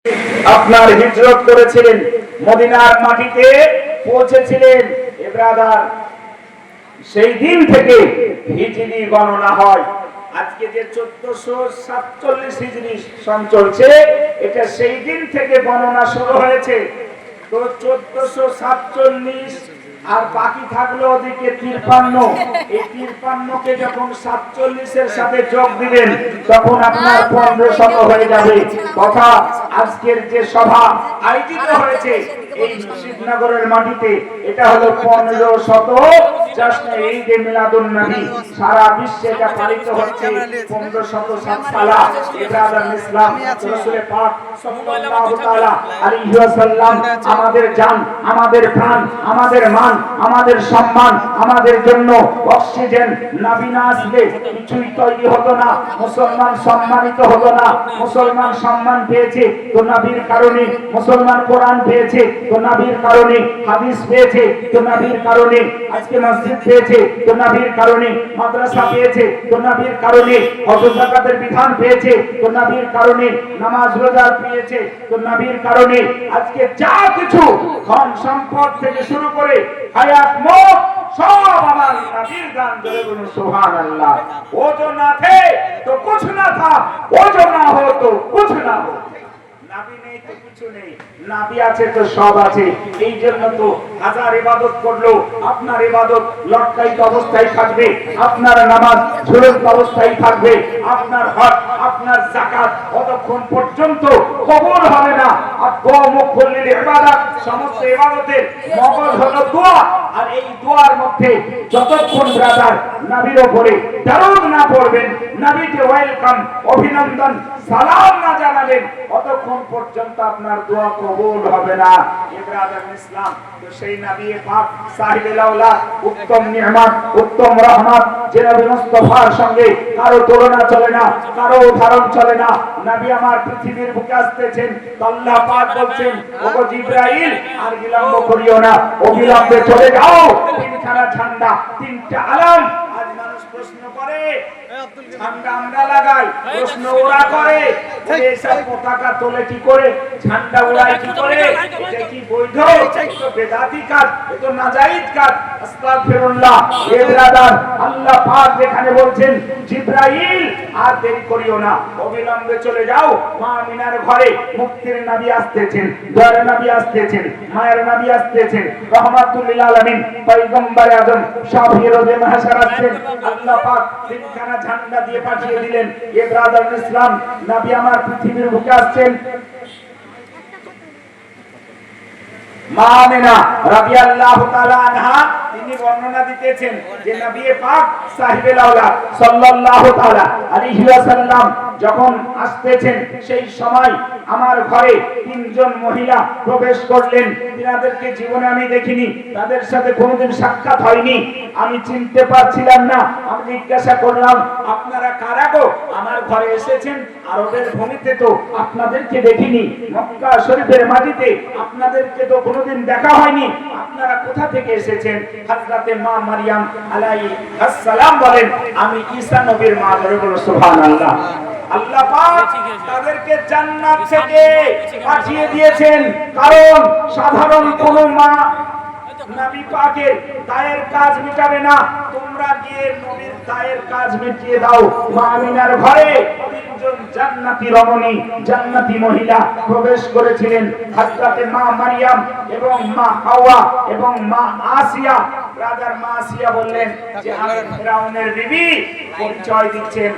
আপনার হিজরত করেছিলেন, মদিনার মাটিতে পৌঁছেছিলেন। ব্রাদার, সেই দিন থেকে হিজরি গণনা হয়। আজকে যে 1447 হিজরি সন চলছে, এটা সেই দিন থেকে গণনা শুরু হয়েছে। তো 1447 আর বাকি থাকলো ওদিকে 53। এই 53কে যখন 47-এর সাথে যোগ দিবেন তখন আপনার 1500 হয়ে যাবে। কথা, আজকের যে সভা আয়োজিত হয়েছে এই শিবনগরের মাটিতে, এটা হলো 1500 জাশ্নে ঈদে মিলাদুন নবী। সারা বিশ্বে এটা পালিত হচ্ছে 1507 সালা। ইব্রাহিম ইসলাম রাসূল পাক সাল্লাল্লাহু তাআলা আলাইহি ওয়াসাল্লাম আমাদের জান, আমাদের প্রাণ, আমাদের মান, আমাদের সম্মান, আমাদের জন্য অক্সিজেন। নবী না আসলে কিছুই তৈরি হতো না। মুসলমান সম্মানিত হতো না। মুসলমান সম্মান পেয়েছে তো নবীর কারণে, মুসলমান কোরআন পেয়েছে তো নবীর কারণে, হাদিস পেয়েছে তো নবীর কারণে, আজকে মসজিদ পেয়েছে তো নবীর কারণে, মাদ্রাসা পেয়েছে তো নবীর কারণে, হজ যাকাতের বিধান পেয়েছে তো নবীর কারণে, নামাজ রোজা পেয়েছে তো নবীর কারণে। আজকে যা কিছু ধন সম্পদ থেকে শুরু করে হায়াত মত সব আমার নবীর দান। জোরে বলুন সুবহানাল্লাহ। ও जो ना थे तो कुछ ना था, वो जो ना हो तो कुछ ना हो। নবী নেই তো কিছু নেই, নবী আছে তো সব আছে। এই জন্য তো হাজার ইবাদত করলো আপনার ইবাদত লটকায়িত অবস্থায় থাকবে, আপনার নামাজ ঝুলন্ত অবস্থায় থাকবে, আপনার হজ, আপনার যাকাত কতক্ষণ পর্যন্ত কবুল হবে না। আর দোয়া মুখল্লিল ইবাদত, সমস্ত ইবাদতের মগজ হলো দোয়া। আর এই দোয়ার মধ্যে যতক্ষণ ব্রাদার নবীর উপরে দরুদ না পড়বেন, নবীকে ওয়েলকাম, অভিনন্দন, সালাম না জানাবেন, ততক্ষণ পর্যন্ত আপনার দোয়া কবুল হবে না। ইব্রাহিম ইসলাম তো সেই নবী পাক সাহিবুল আওলা, উত্তম নিয়ামত, উত্তম রহমত, যে নবী মুস্তাফার সঙ্গে কারো তুলনা চলে না, কারো উদাহরণ চলে না। নবী আমার পৃথিবীর বুকে আসতেছেন, আল্লাহ পাক বলছেন, ওগো জিবরাইল আর বিলম্ব করিও না, অবিলম্বে চলে যাও। তিনখানা ঝান্ডা, তিনটা আলাম। আজ মানুষ প্রশ্ন করে, ঝান্ডা আমরা লাগাই, প্রশ্ন ওরা করে, এইসব পতাকা তোলে কি করে, ঝান্ডা উড়ায় কি করে, এটা কি বৈধ? এটা বেদাতি কাজ, এটা নাজায়েজ কাজ। আস্তাগফিরুল্লাহ। এ ব্রাদার, আল্লাহ পাক যেখানে বলছেন জিবরাইল আর দেরি করিও না, অবিলম্বে চলে যাও। মা আমিনার ঘরে মুক্তির নবী আসতেছেন, দয়ার নবী আসতেছেন, মায়ের নবী আসতেছেন, রহমাতুল লিল আলামিন পয়গম্বর আজম শাফিউর রোজে মাহশার আসছেন। আল্লাহ পাক তিনখানা ঝান্ডা দিয়ে পাঠিয়ে দিলেন। এ ব্রাদার ইসলাম, নবী আমার পৃথিবীর বুকে আসছেন। মা আমিনা রাদিয়াল্লাহু তাআলা আনহা তিনি বর্ণনা দিতেছেন যে নবী পাক সাহিবুল আওলা সাল্লাল্লাহু তাআলা আলাইহি ওয়াসাল্লাম যখন আসতেছেন, সেই সময় আমার ঘরে তিনজন মহিলা প্রবেশ করলেন। তিনাদেরকে জীবনে আমি দেখিনি, তাদের সাথে কোনোদিন সাক্ষাৎ হয়নি, আমি চিনতে পারছিলাম না। আমি জিজ্ঞাসা করলাম, আপনারা কারা গো? আমার ঘরে এসেছেন, আরবের ভূমিতে তো আপনাদেরকে দেখিনি, মক্কা শরীফের মাটিতে আপনাদেরকে তো কোনোদিন দেখা হয়নি, আপনারা কোথা থেকে এসেছেন? হযরতে মা মারইয়াম আলাইহিস সালাম বলেন, আমি ঈসা নবীর মা। জোরে বলো সুবহানাল্লাহ। আল্লাহ পাক তাদেরকে জান্নাত থেকে পাঠিয়ে দিয়েছেন, কারণ সাধারণ কোন মা নবী পাকের দায়ের কাজ মিটাবে না, তোমরা গিয়ে নবীর দায়ের কাজ মিটিয়ে দাও। মা আমিনার ঘরে তিনজন জান্নাতি রমণী, জান্নাতি মহিলা প্রবেশ করেছিলেন, হযরতে মা মারইয়াম এবং মা হাওয়া এবং মা আসিয়া। ব্রাদার মা আসিয়া বললেন যে আমি ফিরাউনের বিবি, পরিচয় দিচ্ছেন।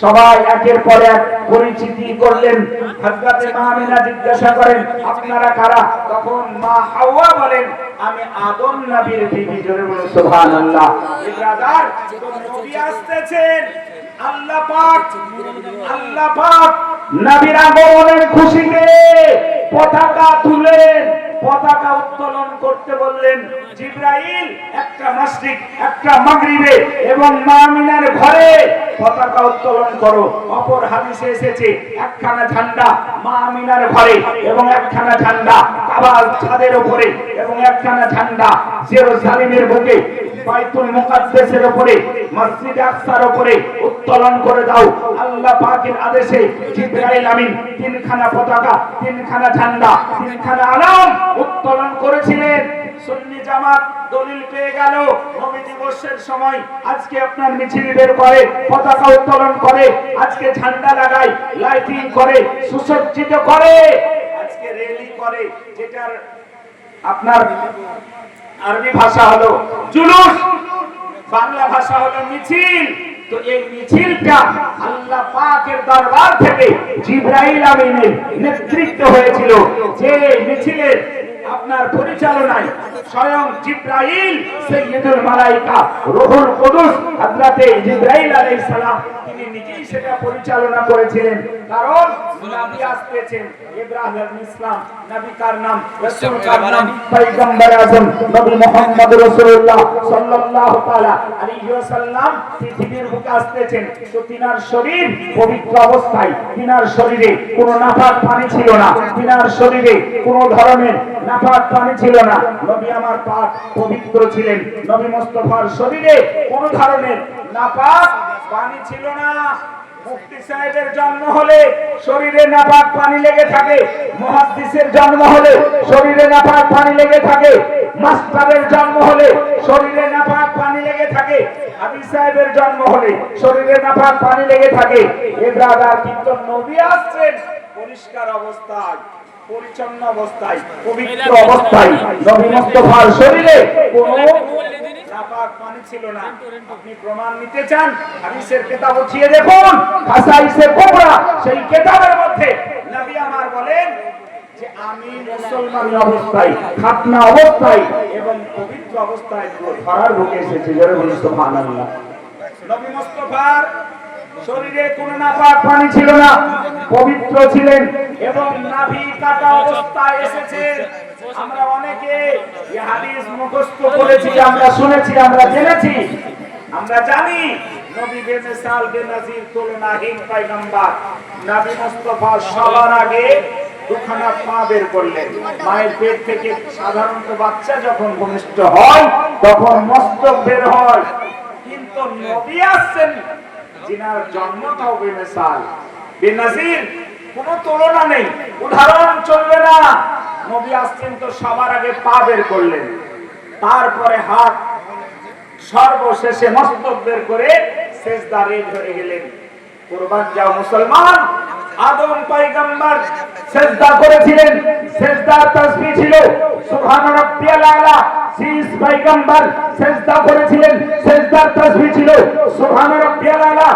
সবাই একের পর এক পরিচিতি করলেন। হযরতে মা আমিনা জিজ্ঞাসা করেন, আপনারা কারা? তখন মা হাওয়া বলেন, আমি আদম নবীর বিবি। জোরে বলুন সুবহানাল্লাহ। এই ব্রাদার, নবী আসতেছেন, আল্লাহ পাক নবীর আগমনের খুশিতে পতাকা তুলেন, পতাকা উত্তোলন করতে বললেন। জিবরাইল একটা মাসরিক, একটা মাগরিবে এবং মা আমিনার ঘরে পতাকা উত্তোলন করো। অপর হাদিসে এসেছে একখানা ঝান্ডা মা আমিনার ঘরে এবং একখানা ঝান্ডা কাবার ছাদের উপরে এবং একখানা ঝান্ডা জেরুজালেমের বুকে। বাইতুল মুকাদ্দাসের উপরে, মসজিদে আকসার উপরে উত্তোলন করে দাও। আল্লাহ পাকের আদেশে জিবরাইল আমিন তিনখানা পতাকা, তিনখানা ঝান্ডা, তিনখানা আলাম উত্তোলন করেছিলেন। সুন্নি জামাত দলিল পেয়ে গেল, নবী দিবসের সময় আজকে আপনার মিছিল বের করে, পতাকা উত্তোলন করে, আজকে ঝান্ডা লাগায়, লাইটিং করে, সুসজ্জিত করে, আজকে র্যালি করে, যেটার আপনার আরবি ভাষা হলো জুলুস, বাংলা ভাষা হলো মিছিল। তো এই মিছিলটা আল্লাহ পাকের দরবার থেকে জিবরাইল আমিনের নেতৃত্ব হয়েছিল, যে মিছিলের আপনার পরিচালনায় স্বয়ং জিবরাইল সাইয়্যিদুল মালায়েকা রূহুল কুদুস হযরতে জিবরাইল আলাইহিস সালাম তিনি নিজেই সেটা পরিচালনা করেছিলেন। কারণ নবী আসতেছেন, ইব্রাহিম ইসলাম নবী কার নাম, রাসূল কার নাম, পয়গম্বর আযম নবী মুহাম্মদ রাসূলুল্লাহ সাল্লাল্লাহু তাআলা আলাইহি ওয়াসাল্লাম পৃথিবীর বুকে আসতেছেন। তো তিনার শরীর পবিত্র অবস্থায়, তিনার শরীরে কোনো নাপাক পানি ছিল না, তিনার শরীরে কোনো ধরনের নাপাক পানি ছিল না। নবী আমার পাক পবিত্র ছিলেন। নবী মুস্তাফার শরীরে কোনো ধরনের নাপাক পানি ছিল না। মুফতি সাহেবের জন্ম হলে শরীরে নাপাক পানি লেগে থাকে, মুহাদ্দিসের জন্ম হলে শরীরে নাপাক পানি লেগে থাকে, মাস্টারের জন্ম হলে শরীরে নাপাক পানি লেগে থাকে, হাফিজ সাহেবের জন্ম হলে শরীরে নাপাক পানি লেগে থাকে। এ ব্রাদার, কিন্তু নবী আসছেন পরিষ্কার অবস্থায়, পরিচ্ছন্ন অবস্থায়, পবিত্র অবস্থায়। নবী মুস্তাফার শরীরে কোনো নাপাক পানি ছিল না। আপনি প্রমাণ নিতে চান, হাদিসের কিতাব উঠিয়ে দেখুন, খাসাইসে কুবরা সেই কিতাবের মধ্যে নবী আমার বলেন যে আমি মুসলমান অবস্থায়, খাতনা অবস্থায় এবং পবিত্র অবস্থায় ধরার বুকে এসেছি। জোরে বলুন সুবহানাল্লাহ। নবী মুস্তাফার শরীরে কোনো নাপাক পানি ছিল না, পবিত্র ছিলেন এবং নাভি কাটা অবস্থায় এসেছে। আমরা অনেকে এই হাদিস মুখস্থ করেছি, আমরা শুনেছি, আমরা জেনেছি, আমরা জানি নবী বেমিসাল বেনাজির তুলনাহীন পয়গম্বর নবী মুস্তাফা সবার আগে দুখানা পা বের করলেন। মায়ের পেট থেকে সাধারণত বাচ্চা যখন ভূমিষ্ঠ হয় তখন মস্তক বের হয়, কিন্তু নবী আসছেন যিনার জন্মটাও বেমিসাল বেনাজির, কোনো তুলনা নেই, উদাহরণ চলবে না। নবী আসছেন তো সবার আগে পা বের করলেন, তারপরে হাত, সর্বশেষে মস্তক বের করে সেজদারে ধরে গেলেন। কুরবান যাও মুসলমান। আদম পয়গম্বর সেজদা করেছিলেন, সেজদার তাসবিহ ছিল সুবহান রাব্বিয়াল আলা। শীষ পয়গম্বর সেজদা করেছিলেন, সেজদার তাসবিহ ছিল সুবহান রাব্বিয়াল আলা।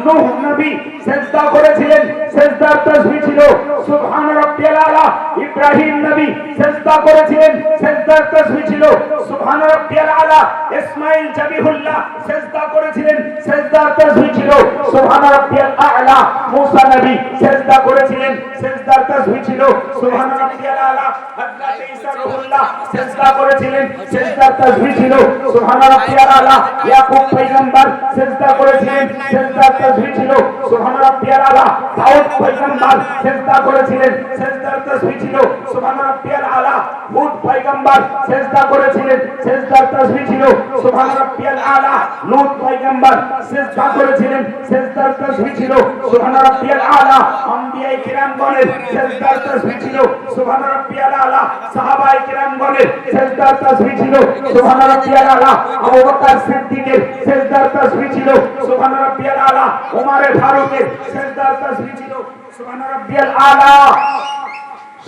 নূহ নবী সেজদা করেছিলেন, সেজদার তাসবিহ ছিল সুবহান রাব্বিয়াল আলা। ইব্রাহিম নবী সেজদা করেছিলেন, সেজদার তাসবিহ ছিল সুবহান রাব্বিয়াল আলা। ইসমাঈল জাবিহুল্লাহ সেজদা করেছিলেন, সেজদার তাসবিহ ছিল সুবহান রাব্বিয়াল আলা। মুসা নবী সেজদা করেছিলেন, সেজদার তাসবিহ ছিল সুবহান রাব্বিয়াল আলা। হযরত ঈসা রূহুল্লাহ সেজদা করেছিলেন, সেজদার তাসবিহ ছিল সুবহান রাব্বিয়াল আলা। ইয়াকুব পয়গম্বর সেজদা করেছিলেন, সেজদার তাসবিহ ছিল সুবহান রাব্বিয়াল আলা। দাউদ পয়গম্বর সেজদা করেছিলেন, সেজদার তাসবিহ ছিল সুবহান রাব্বিয়াল আলা। হুদ পয়গম্বর সেজদা করেছিলেন, সেজদার তাসবিহ ছিল সুবহান রাব্বিয়াল আলা। লূত পয়গম্বর সেজদা করেছিলেন, সেজদার তাসবিহ ছিল সুবহান রাব্বিয়াল আলা। আম্বিয়ায়ে কিরামগণের সেজদার তাসবিহ ছিল সুবহান রাব্বিয়াল আলা। সাহাবায়ে কিরামগণের সেজদার তাসবিহ ছিল সুবহান রাব্বিয়াল আলা। আবু বকর সিদ্দিকের সেজদার তাসবিহ ছিল সুবহান রাব্বিয়াল আলা। ওমর ফারুকের সেজদার তাসবিহ ছিল সুবহান রাব্বিয়াল আলা।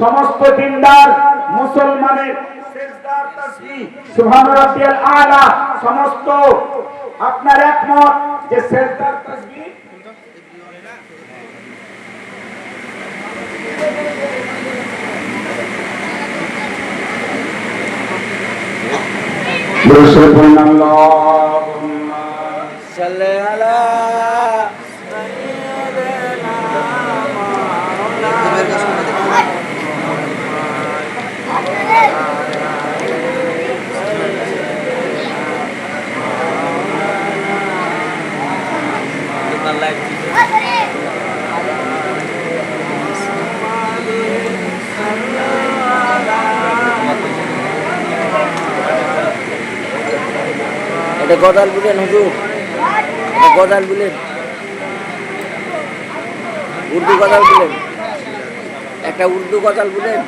সমস্ত দিনদার মুসলমানের সেজদার তাসবিহ সুবহান রাব্বিয়াল আলা। সমস্ত আপনার একমত যে সেজদার তাসবিহ আল্লাহুম্মা সাল্লি আলা সাইয়্যিদিনা এটা গজাল বুলেন হুজুর, গজাল বুলেন, উর্দু গজাল বুলেন, একটা উর্দু গজাল বুলেন।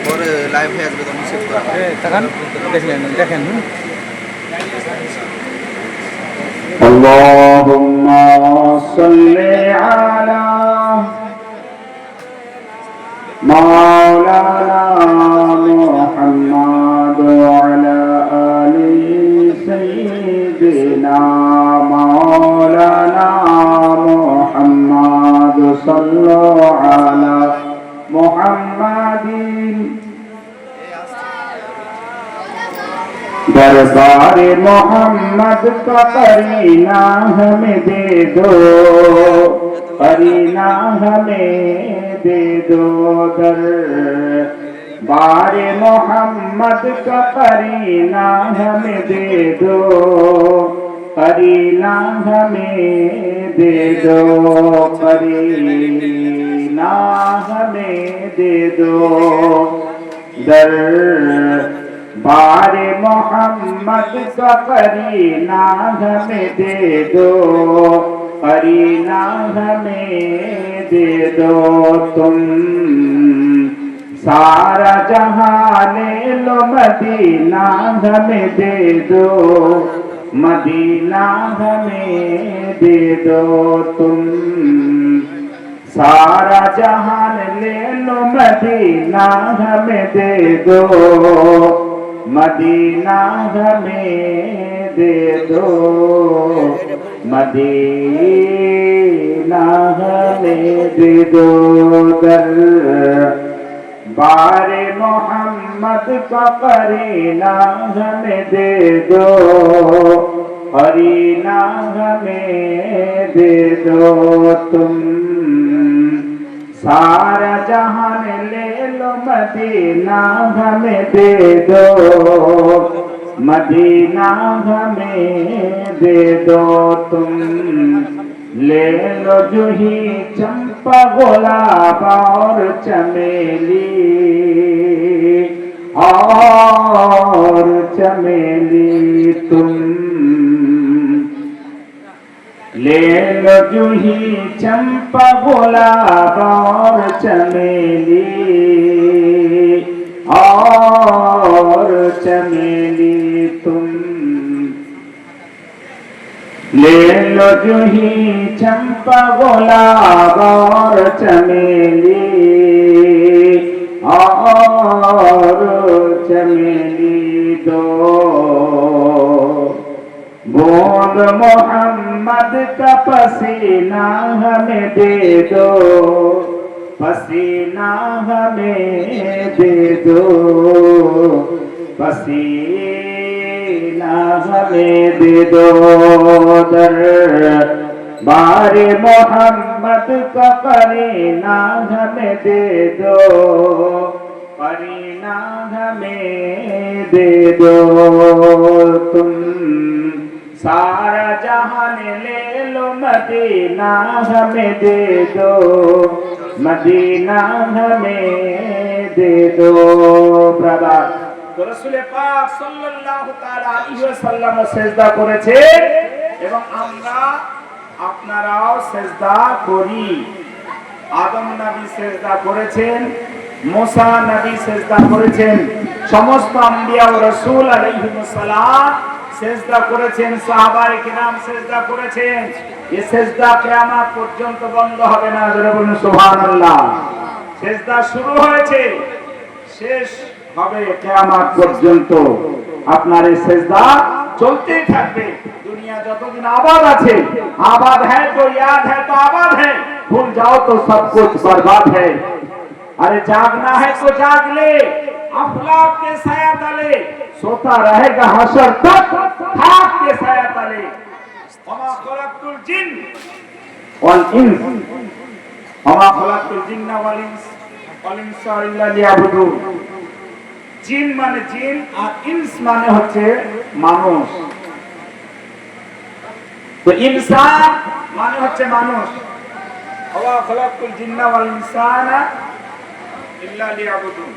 পরে লাইভ হয়ে আসবে তখন সেভ করা তখন দেখলেন দেখেন اللهم صل على مولانا محمد وعلى آل سيدنا مولانا محمد صلوا على محمد दरबार मोहम्मद का करीना हमें दे दो, करीना हमें दे दो। दरबार मोहम्मद का करीना हमें दे दो, करीना हमें दे दो, करीना हमें दे दो। दरबार मोहम्मद का करीना हमें दे दो, करीना हमें दे दो। तुम सारा जहां ले लो, मदीना हमें दे दो, मदीना हमें दे दो। तुम सारा जहान ले लो, मदीना हमें दे दो, मदीना हमें दे दो, मदीना हमें दे दो। दरबार मोहम्मद का करीना हमें दे दो, करीना हमें दे दो। तुम सारा जहान ले लो, मदीना हमें दे दो, मदीना हमें दे दो। तुम ले लो जूही चंपा गुलाब और चमेली, और चमेली। तुम ले लो जूही चंपा गुलाब और चमेली, और चमेली। तुम ले लो जूही चंपा गुलाब और चमेली, और चमेली। दो बूंद मोहम्मद का पसीना हमें दे दो, पसीना हमें दे दो, पसीना हमें दे दो। दरबार मोहम्मद का करीना हमें दे दो, करीना हमें दे दो। तुम सारा जहान ले लो, मदीना हमें दे दो, मदीना हमें दे दो। ब्रदर তো রাসূল পাক সাল্লাল্লাহু তাআলা আলাইহি ওয়াসাল্লাম সিজদা করেছে এবং আমরা আপনারাও সিজদা করি। আদম নবী সিজদা করেছেন, মুসা নবী সিজদা করেছেন, সমস্ত আম্বিয়া ও রাসূল আলাইহিস সালাম সিজদা করেছেন, সাহাবায়ে কিরাম সিজদা করেছেন। এই সিজদা কিয়ামত পর্যন্ত বন্ধ হবে না। জোরে বলুন সুবহানাল্লাহ। সিজদা শুরু হয়েছে, শেষ হবে কিয়ামত পর্যন্ত। আপনার এই সিজদা চলতেই থাকবে দুনিয়া যতদিন आबाद আছে। आबाद है तो याद है तो आबाद है, भूल जाओ तो सब कुछ बर्बाद है। अरे जागना है तो जाग ले, अफलाक के साया तले सोता रहेगा हशर तक, खाक के साया तले। ওমা খলাকতুল জিন ওয়াল ইনস ওমা খলাকতুল জিন্না ওয়াল ইনসা ইল্লা লিয়াবুদুন। জিন মানে জিন আর ইনস মানে হচ্ছে মানুষ। তো ইনসান মানে হচ্ছে মানুষ। ওয়া খলাকতুল জিন্না ওয়াল ইনসানা ইল্লা লিয়াবুদুন।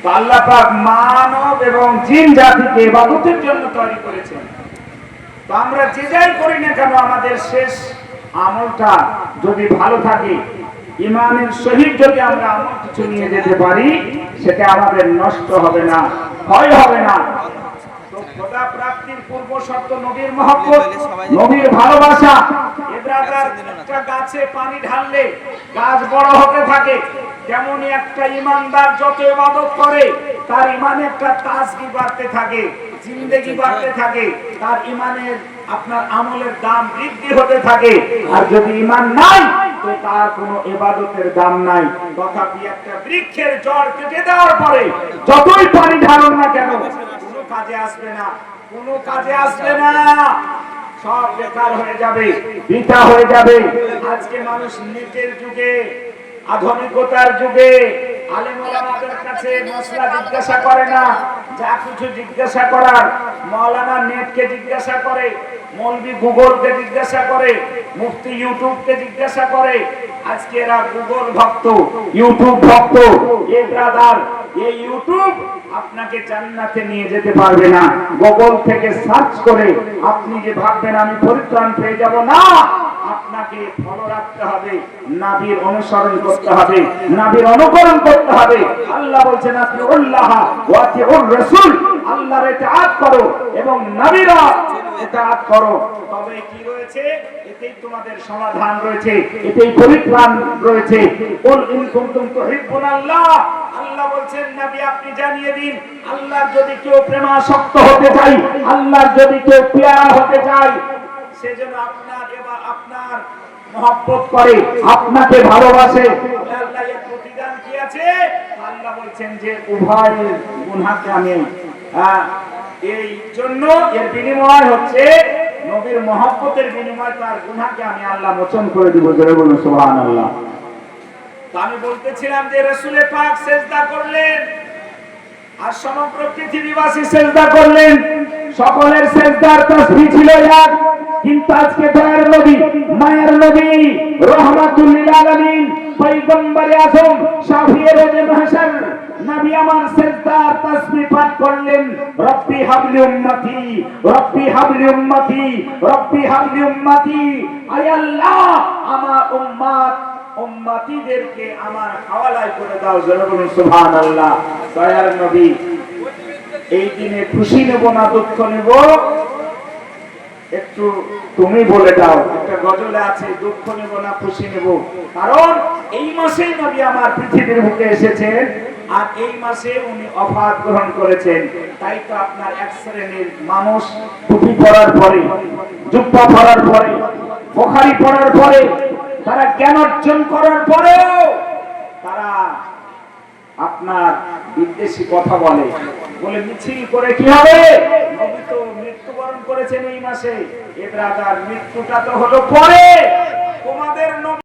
তো আল্লাহ পাক মানব এবং জিন জাতিকে ইবাদতের জন্য তৈরি করেছেন। তো আমরা যে যাই করি না কেন আমাদের শেষ আমলটা যদি ভালো থাকে, ইমানের সহিত যদি আমরা আমল কিছু নিয়ে যেতে পারি, সেটা আমাদের নষ্ট হবে না, ক্ষয় হবে না। তো খোদা প্রাপ্তির পূর্ব শর্ত নবীর মহব্বত, নবীর ভালোবাসা। এব্রাদার একটা গাছে পানি ঢাললে গাছ বড় হতে থাকে, যেমনই একটা ইমানদার যত ইবাদত করে তার ইমানে একটা তাজগি বাড়তে থাকে, জিন্দেগি বাড়তে থাকে, তার ইমানের আপনার আমলের দাম বৃদ্ধি হতে থাকে। আর যদি ইমান নাই তো তার কোনো ইবাদতের দাম নাই। তথাপি একটা বৃক্ষের জড় কেটে দেওয়ার পরে যতই পানি ঢালুন না কেন কোনো কাজে আসবে না, কোনো কাজে আসবে না, সব বেকার হয়ে যাবে, বৃথা হয়ে যাবে। আজকে মানুষ নেটের যুগে, আধুনিকতার যুগে আলেম ওলামাদের কাছে মশলা জিজ্ঞাসা করে না, যা কিছু জিজ্ঞাসা করার মাওলানা নেটকে জিজ্ঞাসা করে, মৌলবি গুগলকে জিজ্ঞাসা করে, মুফতি ইউটিউবকে জিজ্ঞাসা করে। আজকে এরা গুগল ভক্ত, ইউটিউব ভক্ত। এই ব্রাদার, এই ইউটিউব আপনাকে জান্নাতে নিয়ে যেতে পারবে না। গুগল থেকে সার্চ করে আপনি যে ভাববেন আমি পরিত্রাণ পেয়ে যাব, না, আপনাকে ফলো রাখতে হবে, নবীর অনুসরণ করতে হবে, নবীর অনুকরণ করতে হবে। আল্লাহ বলছেন আতিউল্লাহ ওয়া আতিউর রাসূল, আল্লাহর ইতাআত করো এবং নবীর ইতাআত করো। তবে কি রয়েছে? এতেই তোমাদের সমাধান রয়েছে, এতেই পরিত্রাণ রয়েছে। কুল ইন কুনতুম তুহিব্বুনাল্লাহ, আল্লাহ বলছেন নবী আপনি জানিয়ে দিন, আল্লাহর যদি কেউ প্রেমাসক্ত হতে চায়, আল্লাহর যদি কেউ পেয়ারা হতে চায়, সেজন্য আপনার এবার আপনার মহব্বত করে, আপনাকে ভালোবাসে। আল্লাহ এর প্রতিদান কি আছে? আল্লাহ বলছেন যে উভয়ের গুনাহকে আমি এই জন্য এর বিনিময় হচ্ছে নবীর মহব্বতের বিনিময় তার গুনাহকে আমি আল্লাহ মোচন করে দিব। জোরে বলুন সুবহানাল্লাহ। তো আমি বলতেছিলাম যে রাসূল পাক সিজদা করলেন আর সমগ্র পৃথিবীবাসী সিজদা করলেন, সকলের সিজদার তাসবিহ ছিল এক। কিন্তু আজকে দয়ার নবী, মায়ের নবী, রাহমাতুল লিল আলামিন, পয়গম্বরে আযম, শাফিয়ে রোজে মাহশর নবী আমার সিজদার তাসবিহ পাঠ করলেন, রব্বি হাবলি উম্মতি, রব্বি হাবলি উম্মতি, রব্বি হাবলি উম্মতি। আয় আল্লাহ আমার উম্মতিদেরকে আমার হাওয়ালায় করে দাও। জোরে বলুন সুবহানাল্লাহ। দয়ার নবী এই দিনে খুশি নেব না দুঃখ নেব, একটু তুমি বলে দাও। একটা গজলে আছে, দুঃখ নেব না খুশি নেব, কারণ এই মাসে নবী আমার পৃথিবীর বুকে এসেছেন আর এই মাসে উনি ওফাত গ্রহণ করেছেন। তাই তো আপনার এক শ্রেণীর মানুষ টুপি পরার পরে, জুব্বা পরার পরে, বুখারী পরার পরে, তারা জ্ঞান অর্জন করার পরেও তারা আপনার বিদ্বেষী কথা বলে, বলে মিছিল করে কি হবে, নবী তো মৃত্যুবরণ করেছেন এই মাসে। এ ব্রাদার, মৃত্যুটা তো হলো পরে, তোমাদের নবী